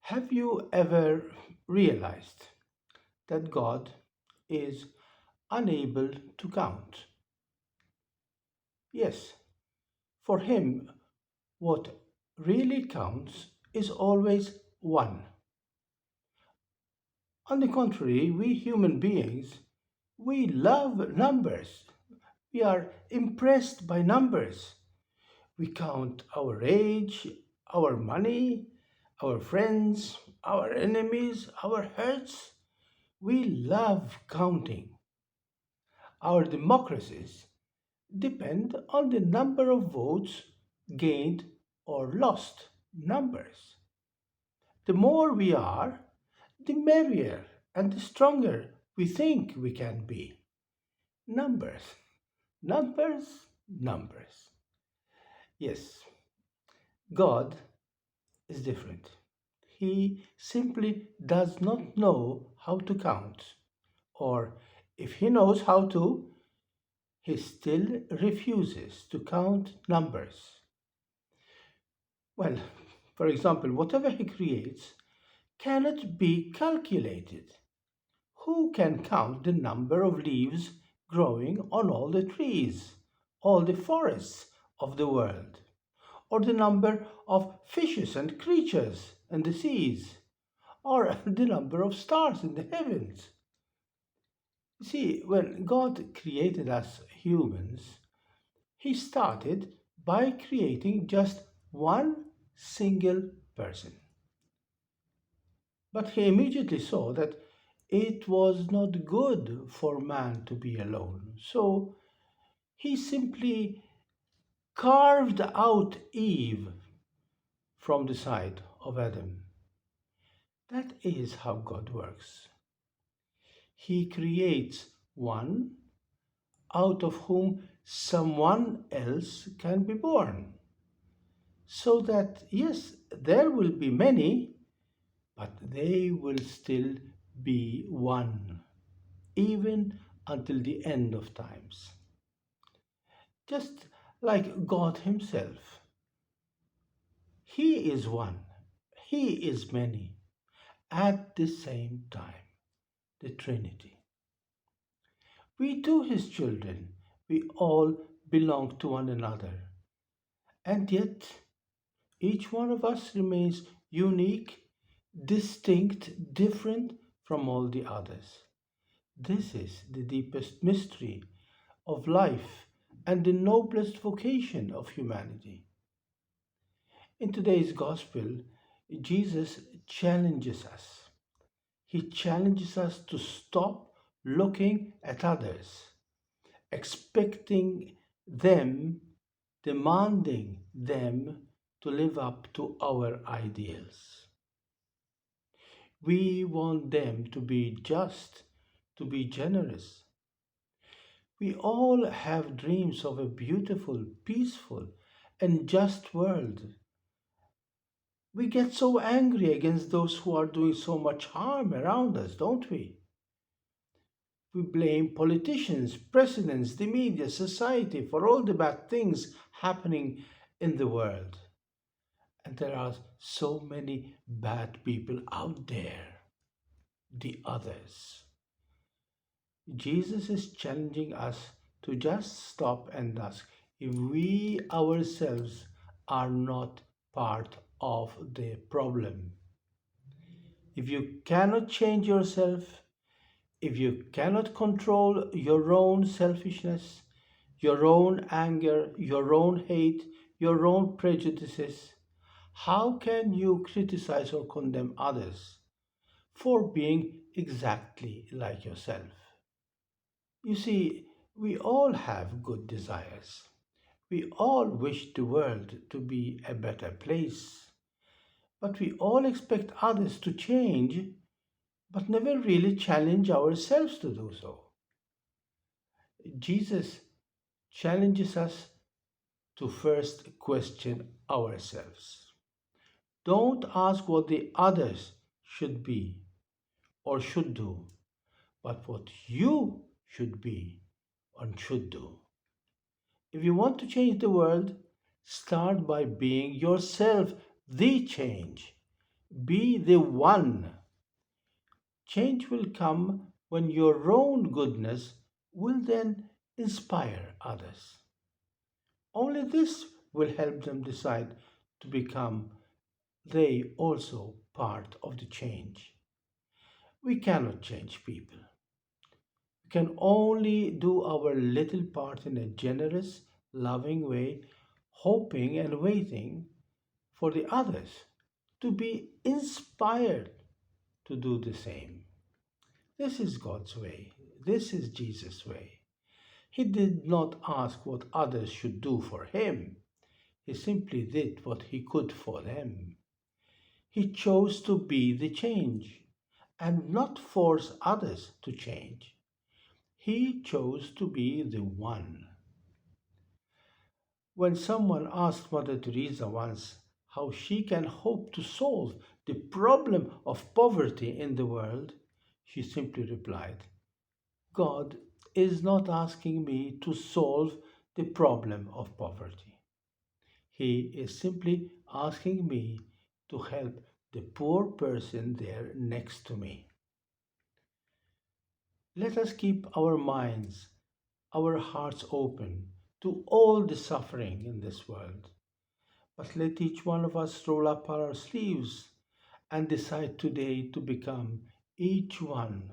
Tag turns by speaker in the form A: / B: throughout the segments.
A: Have you ever realized that God is unable to count? Yes, for him, what really counts is always one. On the contrary, we human beings, we love numbers. We are impressed by numbers. We count our age, our money, our friends, our enemies, our hurts. We love counting. Our democracies depend on the number of votes gained or lost. Numbers. The more we are, the merrier and the stronger we think we can be. Numbers, numbers, numbers. Yes, God is different. He simply does not know how to count. Or if he knows how to, he still refuses to count numbers. Well, for example, whatever he creates cannot be calculated. Who can count the number of leaves growing on all the trees, all the forests of the world, or the number of fishes and creatures in the seas, or the number of stars in the heavens? See, when God created us humans, He started by creating just one single person. But He immediately saw that it was not good for man to be alone. So He simply carved out Eve from the side of Adam. That is how God works. He creates one out of whom someone else can be born. So that, yes, there will be many, but they will still be one, even until the end of times. Just like God Himself. He is one, He is many, at the same time, the Trinity. We too, His children, we all belong to one another. And yet, each one of us remains unique, distinct, different from all the others. This is the deepest mystery of life and the noblest vocation of humanity. In today's gospel, Jesus challenges us. He challenges us to stop looking at others, expecting them, demanding them to live up to our ideals. We want them to be just, to be generous. We all have dreams of a beautiful, peaceful, and just world. We get so angry against those who are doing so much harm around us, don't we? We blame politicians, presidents, the media, society for all the bad things happening in the world. And there are so many bad people out there, the others. Jesus is challenging us to just stop and ask if we ourselves are not part of the problem. If you cannot change yourself, if you cannot control your own selfishness, your own anger, your own hate, your own prejudices, how can you criticize or condemn others for being exactly like yourself? You see, we all have good desires. We all wish the world to be a better place. But we all expect others to change, but never really challenge ourselves to do so. Jesus challenges us to first question ourselves. Don't ask what the others should be or should do, but what you should be and should do. If you want to change the world, start by being yourself the change. Be the one. Change will come when your own goodness will then inspire others. Only this will help them decide to become they also part of the change. We cannot change people. We can only do our little part in a generous, loving way, hoping and waiting for the others to be inspired to do the same. This is God's way. This is Jesus' way. He did not ask what others should do for him. He simply did what he could for them. He chose to be the change and not force others to change. He chose to be the one. When someone asked Mother Teresa once how she can hope to solve the problem of poverty in the world, she simply replied, God is not asking me to solve the problem of poverty. He is simply asking me to help the poor person there next to me. Let us keep our minds, our hearts open to all the suffering in this world. But let each one of us roll up our sleeves and decide today to become each one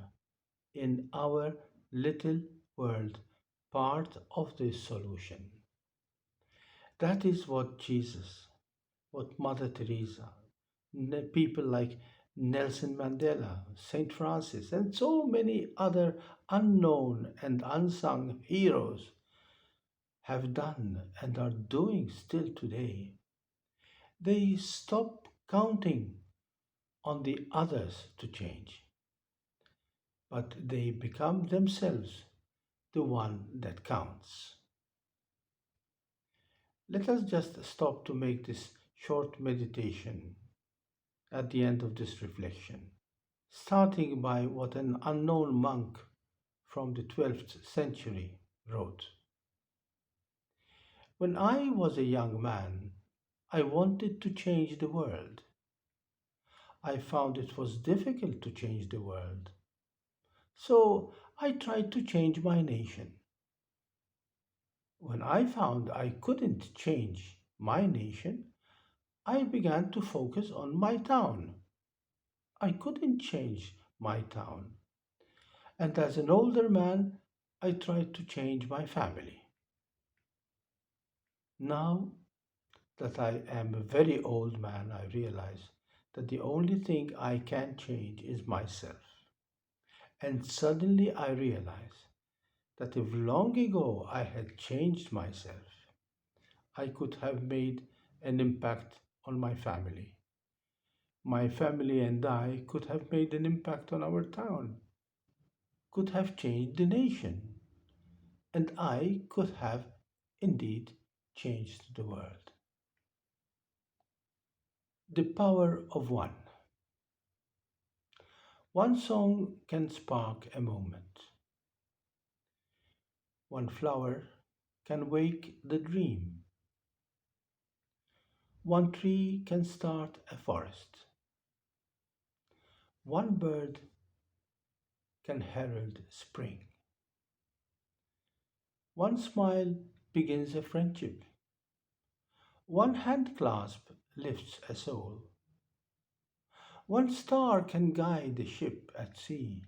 A: in our little world part of the solution. That is what Jesus, what Mother Teresa, people like Nelson Mandela, Saint Francis, and so many other unknown and unsung heroes have done and are doing still today. They stop counting on the others to change, but they become themselves the one that counts. Let us just stop to make this short meditation at the end of this reflection, starting by what an unknown monk from the 12th century wrote. When I was a young man, I wanted to change the world. I found it was difficult to change the world. So I tried to change my nation. When I found I couldn't change my nation, I began to focus on my town. I couldn't change my town. And as an older man, I tried to change my family. Now that I am a very old man, I realize that the only thing I can change is myself. And suddenly I realize that if long ago I had changed myself, I could have made an impact on my family. My family and I could have made an impact on our town, could have changed the nation, and I could have indeed changed the world. The power of one. One song can spark a moment. One flower can wake the dream. One tree can start a forest. One bird can herald spring. One smile begins a friendship. One hand clasp lifts a soul. One star can guide a ship at sea.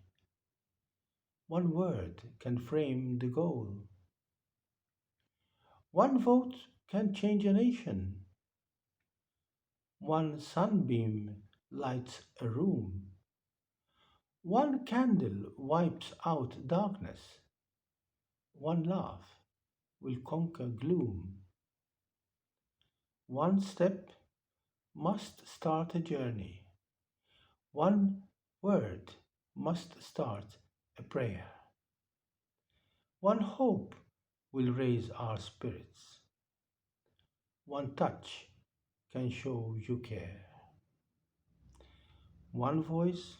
A: One word can frame the goal. One vote can change a nation. One sunbeam lights a room. One candle wipes out darkness. One laugh will conquer gloom. One step must start a journey. One word must start a prayer. One hope will raise our spirits. One touch can show you care. One voice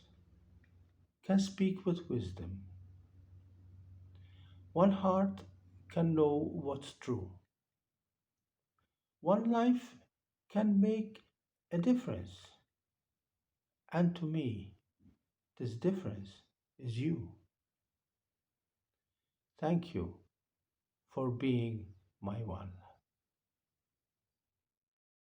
A: can speak with wisdom. One heart can know what's true. One life can make a difference. And to me, this difference is you. Thank you for being my one.